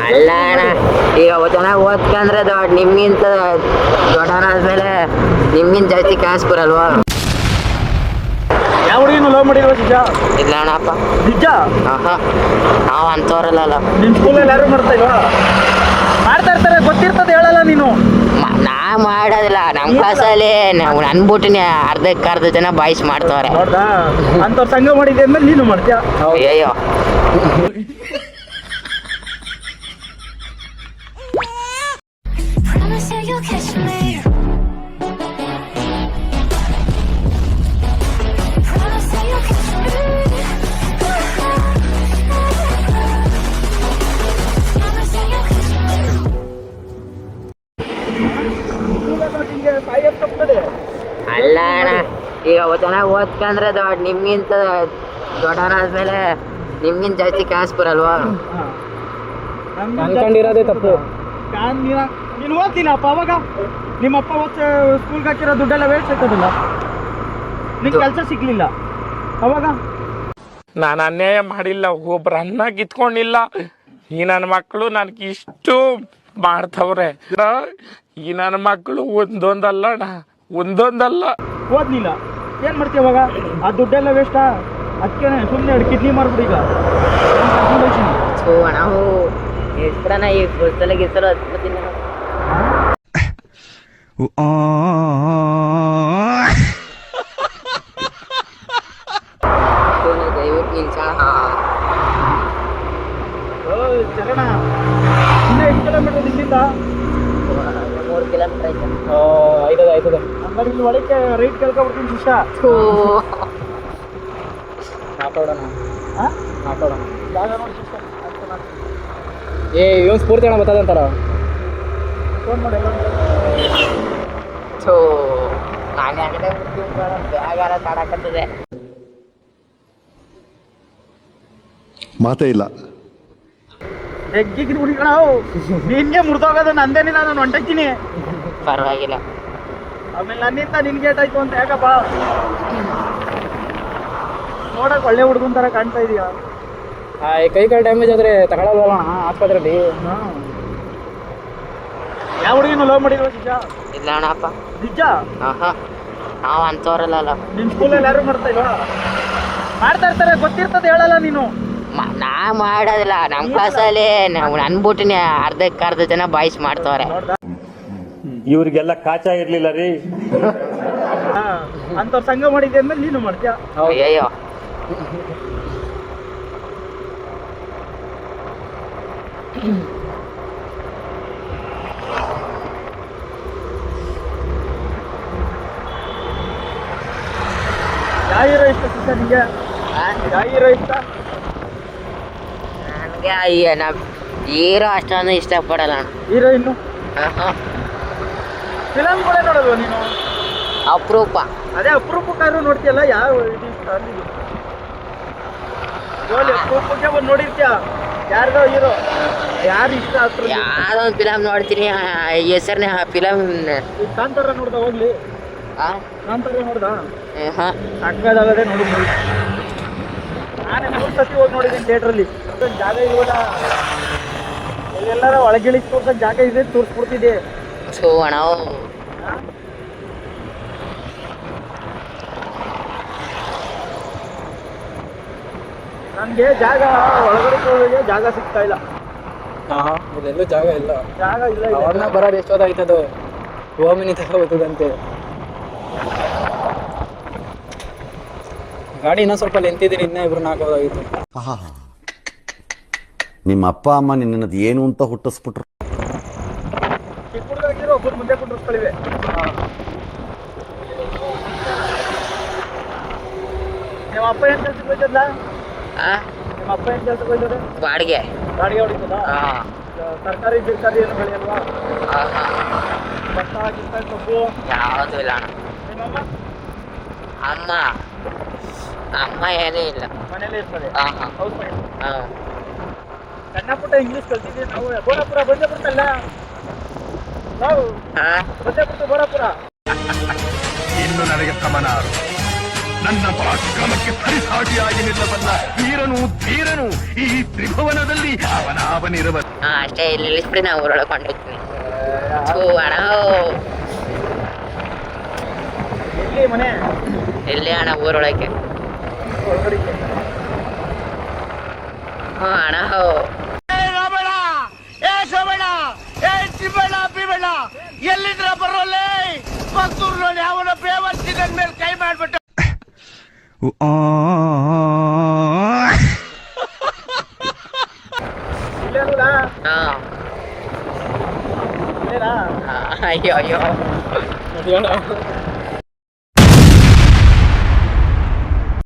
ಅಲ್ಲ ಅಣ್ಣ, ಈಗ ಚೆನ್ನಾಗಿ ಓದ್ಕೊಂಡ್ರೆ ನಿಮ್ಗಿಂತ ದೊಡ್ಡವನಾದ್ಮೇಲೆ ನಿಮ್ಗಿಂತ ಜಾಸ್ತಿ ಕಾಸು ಬರಲ್ವಾ? ಯಾವ ಹುಡುಗಿನೂ ಲವ್ ಮಾಡಿಲ್ವ ನಿಜ? ಇಲ್ಲ ಅಣ್ಣಪ್ಪ, ನಿಜ? ನಾವು ಅಂತವ್ರಲ್ಲ. ನಿಮ್ ಸ್ಕೂಲಲ್ಲಿ ಯಾರು ಮಾಡ್ತಾ ಇಲ್ವಾ? ಮಾಡ್ತಾ ಇರ್ತಾರೆ, ಗೊತ್ತಿರ್ತದೆ, ಹೇಳಲ್ಲ ನೀನು. ನಾ ಮಾಡೋದಿಲ್ಲ. ನಮ್ಮ ಕ್ಲಾಸಲ್ಲಿ ಅನ್ಬಿಟ್ಟಿನಿ ಅರ್ಧ ಜನ ಬಾಯ್ಸ್ ಮಾಡ್ತವ್ರೆ. ನೋಡ್ದಾ, ಅಂತವ್ರ ಸಂಘ ಮಾಡಿದೆ ಅಂದ್ಮೇಲೆ ನೀನು ಮಾಡ್ತೀಯ? ಅಯ್ಯೋ, ಅಲ್ಲ ಅಣ್ಣ, ಈಗ ಚೆನ್ನಾಗಿ ಓದ್ಕೊಂಡ್ರೆ ನಿಮ್ಗಿಂತ ದೊಡ್ಡವನಾದ್ಮೇಲೆ ನಿಮ್ಗಿಂತ ಜಾಸ್ತಿ ಕಾಸು ಬರಲ್ವಾ? ಅನ್ಕೊಂಡಿರೋದೇ ತಪ್ಪು. ನೀನು ಓದ್ತೀನಪ್ಪ, ಅವಾಗ ನಿಮ್ಮಪ್ಪ ಸ್ಕೂಲ್ಗೆ ಹಾಕಿರೋ ದುಡ್ಡೆಲ್ಲ ವೇಸ್ಟ್ ಆಯ್ತದಲ್ಲ, ನಿನ್ ಕೆಲಸ ಸಿಗ್ಲಿಲ್ಲ ಅವಾಗ. ನಾನು ಅನ್ಯಾಯ ಮಾಡಿಲ್ಲ, ಒಬ್ರ ಅನ್ನ ಕಿತ್ಕೊಂಡಿಲ್ಲ. ಈ ನನ್ನ ಮಕ್ಕಳು ನನಗೆ ಇಷ್ಟು ಮಾಡ್ತವ್ರೆ. ಈ ನನ್ನ ಮಕ್ಕಳು ಒಂದೊಂದಲ್ಲ ಅಣ್ಣ, ಒಂದೊಂದಲ್ಲ. ಓದ್ಲಿಲ್ಲ, ಏನ್ ಮಾಡ್ತೀಯ ಅವಾಗ? ಆ ದುಡ್ಡೆಲ್ಲ ವೇಸ್ಟಾ? ಅದಕ್ಕೆ ಸುಮ್ಮನೆ ಕಿಡ್ನಿ ಮಾರ್ಬಿಡಿ ಈಗ. ಅಣ್ಣ, ಎಷ್ಟನ ಈ ಗಿಸಲು ಹತ್ತೀನಿ. ಚರಣ, ಇನ್ನ ಎಷ್ಟು ಕಿಲೋಮೀಟರ್ ಇಲ್ಲಿಂದ? 3 ಕಿಲೋಮೀಟರ್ ಆಯ್ತು. ಆಯ್ತದೆ. ಹಂಗಾರೆ ಇಲ್ಲಿ ಒಳಗೆ ರೈಟ್ ಕೇಳ್ಕೊಬಿಡ್ತೀನಿ ಶಿಷ್ಯ. ಮಾತಾಡೋಣ. ಜಾಗ ನೋಡಿ ಶಿಷ್ಯ. ಇವನ್ ಸ್ಫೂರ್ತಿ ಅಣ್ಣ ಬರ್ತದಂತಾರ. ಫೋನ್ ಮಾಡಿ ನಾನು ಅಂಗಡಿ ಬ್ಯಾಗಾರ ತಾಡಕತ್ತದೆ. ಮಾತೇ ಇಲ್ಲ. ಹೆಗ್ಗಿಗಿದ್ ಹುಡುಗಣ, ನಿನ್ಗೆ ಮುರಿದೋಗೋದು ನಂದೇನಿ, ನಾನು ಹೊಂಟಕ್ತೀನಿ. ಪರವಾಗಿಲ್ಲ. ಆಮೇಲೆ ನನ್ನಿಂದ ನಿನ್ಗೆ ಏಟಾಯ್ತು ಅಂತ ಯಾಕಪ್ಪ? ನೋಡಕ್ ಒಳ್ಳೆ ಹುಡುಗನ್ ತರ ಕಾಣ್ತಾ ಇದೀಯ. ಕೈ ಡ್ಯಾಮೇಜ್ ಆದ್ರೆ ತಗೊಳ್ಳಲ್ವಲ್ಲ ಆಸ್ಪತ್ರೆಯಲ್ಲಿ. ಯಾವ ಹುಡುಗಿನೂ ಲವ್ ಮಾಡಿಲ್ವ ನಿಜ? ಇಲ್ಲ ಅಣ್ಣಪ್ಪ, ನಿಜ? ನಾವು ಅಂತವ್ರಲ್ಲ. ನಿಮ್ ಸ್ಕೂಲಲ್ಲಿ ಯಾರು ಮಾಡ್ತಾ ಇಲ್ವಾ? ಮಾಡ್ತಾ ಇರ್ತಾರೆ, ಗೊತ್ತಿರ್ತದೆ, ಹೇಳಲ್ಲ ನೀನು. ನಾ ಮಾಡೋದಿಲ್ಲ. ನಮ್ಮ ಕ್ಲಾಸಲ್ಲಿ ಅನ್ಬಿಟ್ಟಿನಿ ಅರ್ಧ ಜನ ಬಾಯ್ಸ್ ಮಾಡ್ತವ್ರೆ. ಇವ್ರಿಗೆಲ್ಲ ಕಾಚಾ ಇರ್ಲಿಲ್ಲ ರೀ. ಅಂತವ್ರ ಸಂಘ ಮಾಡಿದೆ ಅಂದ್ಮೇಲೆ ನೀನು ಮಾಡ್ತೀಯ? ಅಯ್ಯೋ, ಯಾವ ಹೀರೋ ಇಷ್ಟ ಶಿಷ್ಯ ನಿಂಗೆ? ಯಾವ ಹೀರೋ ಇಷ್ಟ? ನನಗೆ ಹೀರೋ ಅಷ್ಟೊಂದು ಇಷ್ಟಪಡಲ್ಲ ಅಣ್ಣ. ಹೀರೋಯಿನ್ನು? ಫಿಲಮ್ಗಳೇ ನೋಡಲ್ವ ನೀನು? ಅಪರೂಪ. ಅದೇ ಅಪರೂಪಕ್ಕಾದ್ರೂ ನೋಡ್ತೀಯಲ್ಲ, ಯಾವ ಇದು ಇಷ್ಟ ಅಂದಿದ್ದು? ಅಪರೂಪಕ್ಕೆ ಬಂದು ನೋಡಿರ್ತೀಯ, ಯಾರ್ದೋ ಹೀರೋ ಯಾರು ಇಷ್ಟ? ಯಾವ್ದೋ ಒಂದು ಫಿಲಮ್ ನೋಡ್ತೀನಿ, ಹೆಸರನ್ನೇ ಫಿಲಮ್. ಕಾಂತಾರ ನೋಡ್ದ ಹೋಗ್ಲಿ? ಕಾಂತಾರ ನೋಡ್ದ? ಸಾಕಾಗದೆ ನೋಡಿ. ನಾನೇ 3 ಸತಿ ಹೋಗಿ ನೋಡಿದ್ದೀನಿ ಥಿಯೇಟ್ರಲ್ಲಿ. ಜಾಗ ಇಲ್ವಲ್ಲ, ಎಲ್ಲಾರ ಒಳಗಿಳಿಸಿ ತೋರ್ಸಕ್ ಜಾಗ ಇದೆ, ತೋರಿಸ್ಬಿಡ್ತಿದ್ದೆ. ಅಣ್ಣ, ನನ್ಗೆ ಜಾಗ ಒಳಗಡೆ ಜಾಗ ಸಿಗ್ತಾ ಇಲ್ಲ. ಇದೆಲ್ಲೂ ಜಾಗ ಇಲ್ಲ. ಜಾಗ ಇಲ್ಲ. ಅವ್ರನ್ನ ಬರೋದು ಎಷ್ಟೊತ್ತಾಯ್ತದು? ಓಮಿನಿ ತಗೋಬೋದಂತೆ. ಗಾಡಿ ಇನ್ನೂ ಸ್ವಲ್ಪ ನಿಂತಿದ್ದೀನಿ, ಇನ್ನೂ 2-4 ಹಾಕೋದಾಗಿತ್ತು. ನಿಮ್ಮ ಅಪ್ಪ ಅಮ್ಮ ನಿನ್ನದು ಏನು ಅಂತ ಹುಟ್ಟಿಸ್ಬಿಟ್ರು. ಚಿಕ್ಕ ಹುಡುಗಿರೋ ಒಬ್ಬರು ಮುಂದೆ ಕುಂಡ್ರಿಸ್ಕೊಳ್ಳಿವೆ. ನಿಮ್ಮ ಅಪ್ಪ ಏನ್ ಕೆಲ್ಸಕ್ಕೆ ಹೋಯ್ತದ? ನಿಮ್ಮ ಅಪ್ಪ ಏನ್ ಕೆಲ್ಸಕ್ಕೆ ಹೋಯ್ತದೆ? ಬಾಡಿಗೆ ಹೊಡಿತದ? ತರಕಾರಿ ಗಿರ್ಕಾರಿ ಏನು ಬೆಳೆಯಲ್ವಾ? ಭತ್ತ ಗಿತ್ತ ಕಬ್ಬು ಯಾವುದು ಇಲ್ಲ ಅಣ್ಣ. ನಿಮ್ಮಮ್ಮ? ಅಮ್ಮ ಏನೂ ಇಲ್ಲ, ಮನೇಲೇ ಇರ್ತದೆ. ಹೌದು. ಸಣ್ಣ ಪುಟ್ಟ ಇಂಗ್ಲೀಷ್ ಕಲ್ತಿದ್ದೀವಿ ನಾವು. ಬೋರಾಪುರ ಬಂದೇ ಬಿಡ್ತಲ್ಲ ನಾವು, ಬಂದೇ ಬಿಡ್ತು ಬೋರಾಪುರ. ಇನ್ನು ನನಗೆ ಸಮಾನ ನನ್ನ ಪರಾಕ್ರಮಕ್ಕೆ ಸರಿಸಾಟಿಯಾಗಿ ನಿಲ್ಲಬಲ್ಲ ವೀರನು ಧೀರನು ಈ ತ್ರಿಭುವನದಲ್ಲಿ ಅವನಿರಬಲ್ಲ. ಅಷ್ಟೇ, ಇಲ್ಲಿ ಇಳಿಸ್ಬಿಡಿ, ನಾವು ಊರೊಳಗೆ ಕೊಂಡಿರ್ತೀನಿ. ಅಣ್ಣ ಎಲ್ಲಿ ಮನೆ? ಎಲ್ಲಿ ಅಣ್ಣ? ಊರೊಳಗೆ. ಅಣ್ಣ ಎಲ್ಲಿದ್ರ ಬರೋಲ್ಲೇ ಮತ್ತೂರು ನೋಡಿ ಅವನ ಬೇವರ್ಸಿದ ಮೇಲೆ ಕೈ ಮಾಡ್ಬಿಟ್ಟು ಇಲ್ಲೇನಲ್ಲ? ಅಯ್ಯೋ ಅಯ್ಯೋ ನಡಿಯೋಣ.